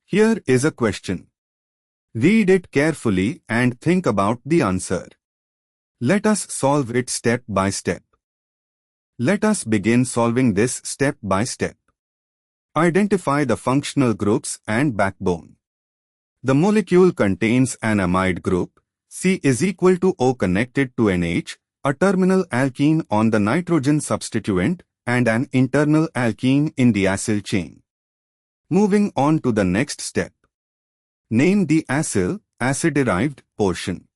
Here is a question. Read it carefully and think about the answer. Let us solve it step by step. Let us begin solving this step by step. Identify the functional groups and backbone. The molecule contains an amide group, C is equal to O connected to NH, a terminal alkene on the nitrogen substituent, and an internal alkene in the acyl chain. Moving on to the next step. Name the acyl, acid-derived portion.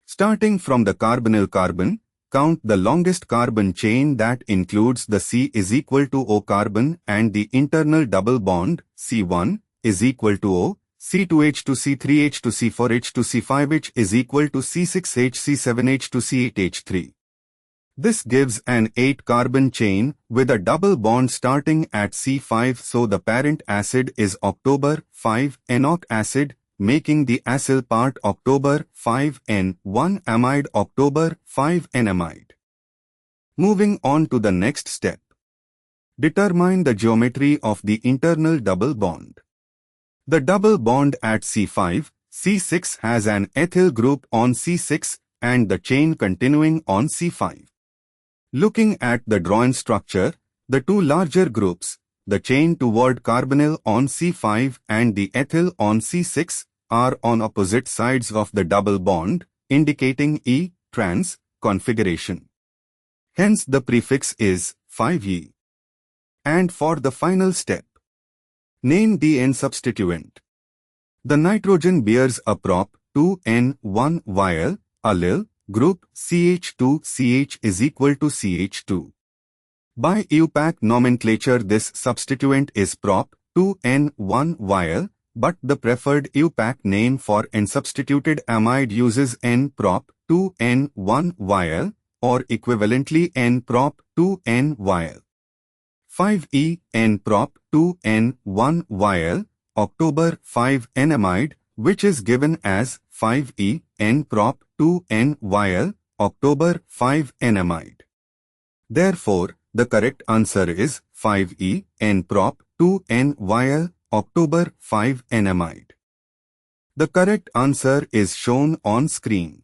Starting from the carbonyl carbon, count the longest carbon chain that includes the C is equal to O carbon and the internal double bond, C1, is equal to O, C2H to C3H to C4H to C5H is equal to C6H C7H to C8H3. This gives an 8-carbon chain with a double bond starting at C5, so the parent acid is October 5-enoic acid, making the acyl part October 5-N1 amide October 5-N amide. Moving on to the next step. Determine the geometry of the internal double bond. The double bond at C5, C6 has an ethyl group on C6 and the chain continuing on C5. Looking at the drawn structure, the two larger groups, the chain toward carbonyl on C5 and the ethyl on C6, are on opposite sides of the double bond, indicating E-trans configuration. Hence the prefix is 5E. And for the final step, name the N substituent. The nitrogen bears a prop 2N1 vial, allyl, group CH2CH is equal to CH2. By IUPAC nomenclature, this substituent is prop 2N1 vial, but the preferred IUPAC name for N-substituted amide uses N-prop 2N1 vial or equivalently N-prop 2N vial. 5E N-prop 2N1 vial, October 5N amide, which is given as 5E N-prop 2N vial, October 5N amide. Therefore, the correct answer is 5E N-prop 2N vial, October 5N amide. The correct answer is shown on screen.